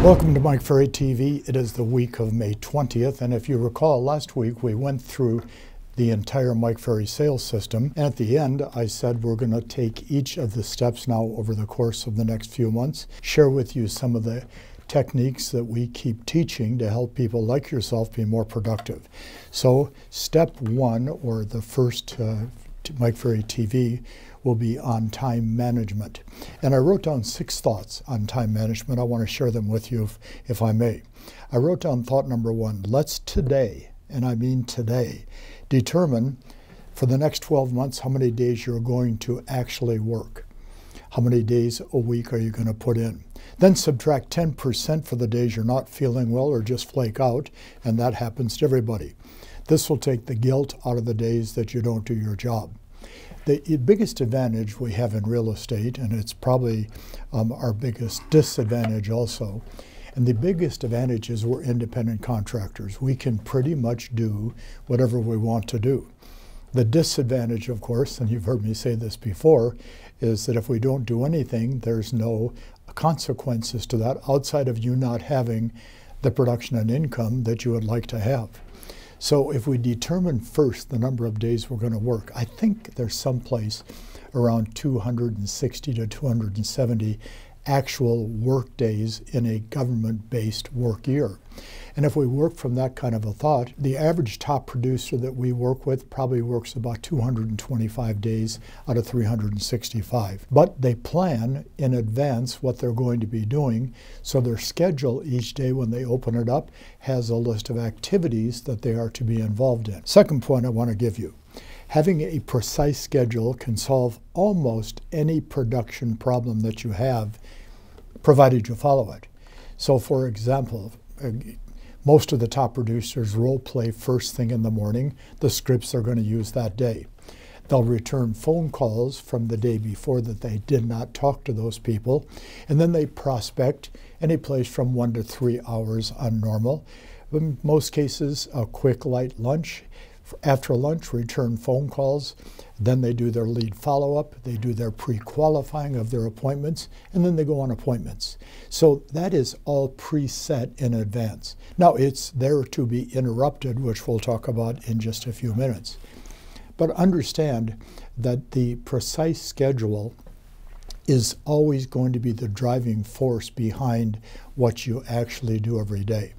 Welcome to Mike Ferry TV. It is the week of May 20th, and if you recall, last week we went through the entire Mike Ferry sales system, and at the end I said we're going to take each of the steps now over the course of the next few months, share with you some of the techniques that we keep teaching to help people like yourself be more productive. So step one, or the first Mike Ferry TV, will be on time management. And I wrote down 6 thoughts on time management. I want to share them with you if I may. I wrote down thought number 1, let's today, and I mean today, determine for the next 12 months how many days you're going to actually work. How many days a week are you going to put in? Then subtract 10% for the days you're not feeling well or just flake out, and that happens to everybody. This will take the guilt out of the days that you don't do your job. The biggest advantage we have in real estate, and it's probably our biggest disadvantage also, and the biggest advantage is we're independent contractors. We can pretty much do whatever we want to do. The disadvantage, of course, and you've heard me say this before, is that if we don't do anything, there's no consequences to that outside of you not having the production and income that you would like to have. So if we determine first the number of days we're going to work, I think there's someplace around 260 to 270 actual work days in a government-based work year. And if we work from that kind of a thought, the average top producer that we work with probably works about 225 days out of 365. But they plan in advance what they're going to be doing, so their schedule each day when they open it up has a list of activities that they are to be involved in. Second point I want to give you. Having a precise schedule can solve almost any production problem that you have, provided you follow it. So for example, most of the top producers role play first thing in the morning, the scripts they're going to use that day. They'll return phone calls from the day before that they did not talk to those people, and then they prospect any place from 1 to 3 hours on normal. In most cases, a quick light lunch. After lunch, return phone calls, then they do their lead follow-up, they do their pre-qualifying of their appointments, and then they go on appointments. So that is all preset in advance. Now it's there to be interrupted, which we'll talk about in just a few minutes. But understand that the precise schedule is always going to be the driving force behind what you actually do every day.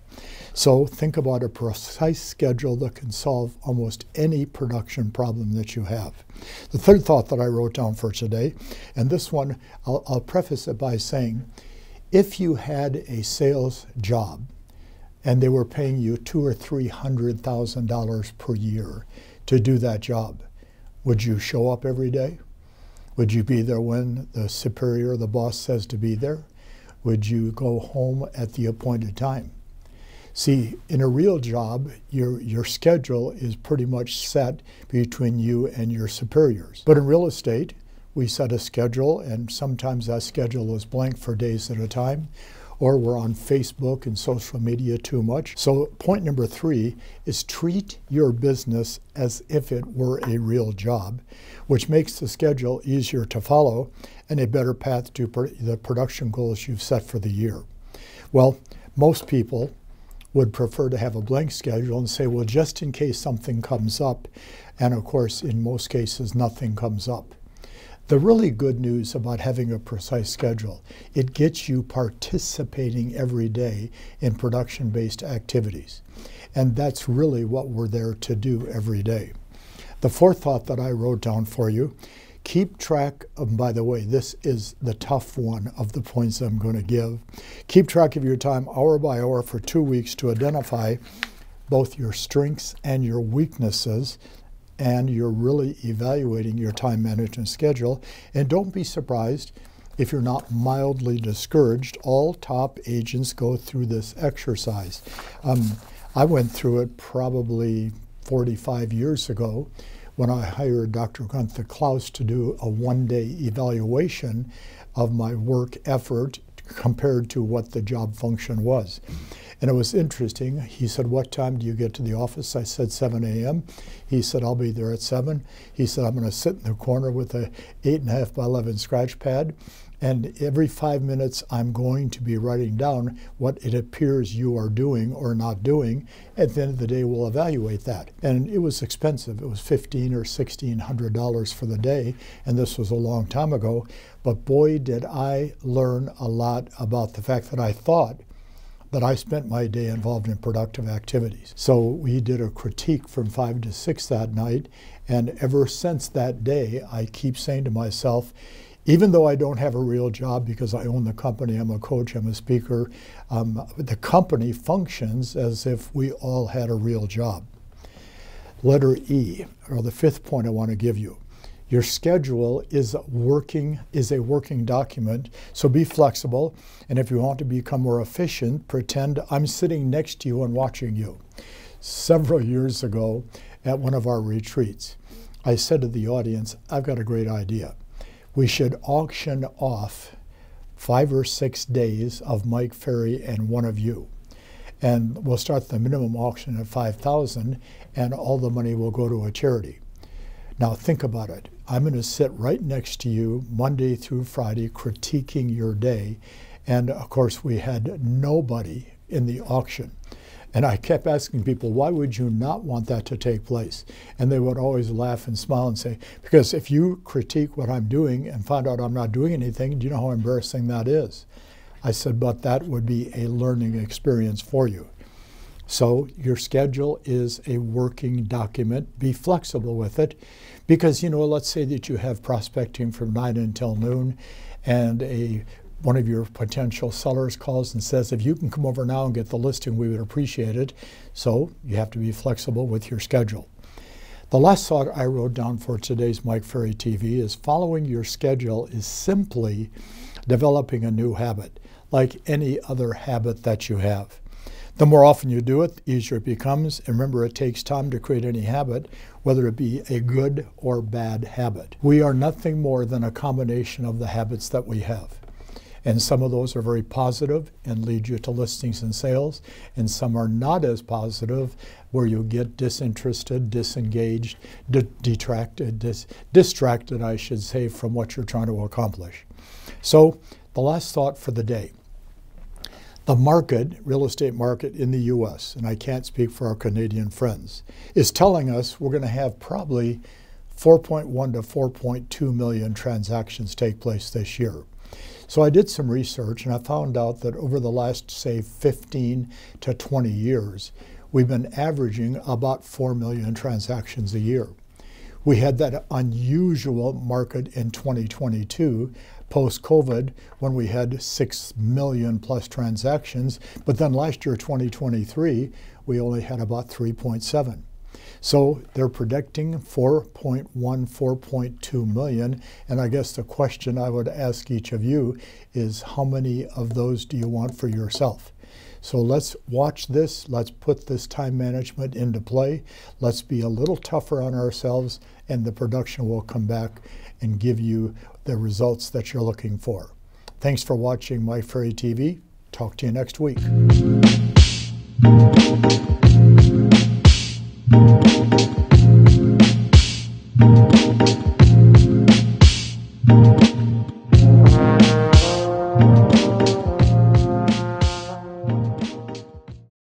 So think about a precise schedule that can solve almost any production problem that you have. The third thought that I wrote down for today, and this one I'll preface it by saying, if you had a sales job and they were paying you $200,000 or $300,000 per year to do that job, would you show up every day? Would you be there when the superior, the boss, says to be there? Would you go home at the appointed time? See, in a real job, your schedule is pretty much set between you and your superiors. But in real estate, we set a schedule, and sometimes that schedule is blank for days at a time, or we're on Facebook and social media too much. So point number 3 is treat your business as if it were a real job, which makes the schedule easier to follow and a better path to the production goals you've set for the year. Well, most people would prefer to have a blank schedule and say, well, just in case something comes up, and of course, in most cases, nothing comes up. The really good news about having a precise schedule, it gets you participating every day in production-based activities. And that's really what we're there to do every day. The fourth thought that I wrote down for you, keep track of, by the way, this is the tough one of the points I'm going to give. Keep track of your time hour by hour for 2 weeks to identify both your strengths and your weaknesses, and you're really evaluating your time management schedule. And don't be surprised if you're not mildly discouraged. All top agents go through this exercise. I went through it probably 45 years ago when I hired Dr. Gunther Klaus to do a one-day evaluation of my work effort compared to what the job function was. And it was interesting. He said, what time do you get to the office? I said 7 a.m. He said, I'll be there at 7. He said, I'm going to sit in the corner with a 8.5 by 11 scratch pad. And every 5 minutes, I'm going to be writing down what it appears you are doing or not doing. At the end of the day, we'll evaluate that. And it was expensive. It was $1,500 or $1,600 for the day. And this was a long time ago. But boy, did I learn a lot about the fact that I thought that I spent my day involved in productive activities. So we did a critique from 5 to 6 that night. And ever since that day, I keep saying to myself, even though I don't have a real job because I own the company, I'm a coach, I'm a speaker, the company functions as if we all had a real job. Letter E, or the 5th point I want to give you. Your schedule is a working document, so be flexible. And if you want to become more efficient, pretend I'm sitting next to you and watching you. Several years ago at one of our retreats, I said to the audience, I've got a great idea. We should auction off 5 or 6 days of Mike Ferry and one of you. And we'll start the minimum auction at $5,000 and all the money will go to a charity. Now think about it. I'm going to sit right next to you Monday through Friday critiquing your day. And of course we had nobody in the auction. And I kept asking people, why would you not want that to take place? And they would always laugh and smile and say, because if you critique what I'm doing and find out I'm not doing anything, do you know how embarrassing that is? I said, but that would be a learning experience for you. So your schedule is a working document. Be flexible with it. Because, you know, let's say that you have prospecting from 9 until noon and one of your potential sellers calls and says, if you can come over now and get the listing, we would appreciate it. So you have to be flexible with your schedule. The last thought I wrote down for today's Mike Ferry TV is following your schedule is simply developing a new habit, like any other habit that you have. The more often you do it, the easier it becomes. And remember, it takes time to create any habit, whether it be a good or bad habit. We are nothing more than a combination of the habits that we have. And some of those are very positive and lead you to listings and sales. And some are not as positive, where you get disinterested, disengaged, distracted, I should say, from what you're trying to accomplish. So the last thought for the day. The market, real estate market in the U.S., and I can't speak for our Canadian friends, is telling us we're going to have probably 4.1 to 4.2 million transactions take place this year. So I did some research and I found out that over the last, say, 15 to 20 years, we've been averaging about 4 million transactions a year. We had that unusual market in 2022, post-COVID, when we had 6 million plus transactions, but then last year, 2023, we only had about 3.7. So they're predicting 4.1, 4.2 million. And I guess the question I would ask each of you is, how many of those do you want for yourself? So let's watch this. Let's put this time management into play. Let's be a little tougher on ourselves, and the production will come back and give you the results that you're looking for. Thanks for watching Mike Ferry TV. Talk to you next week.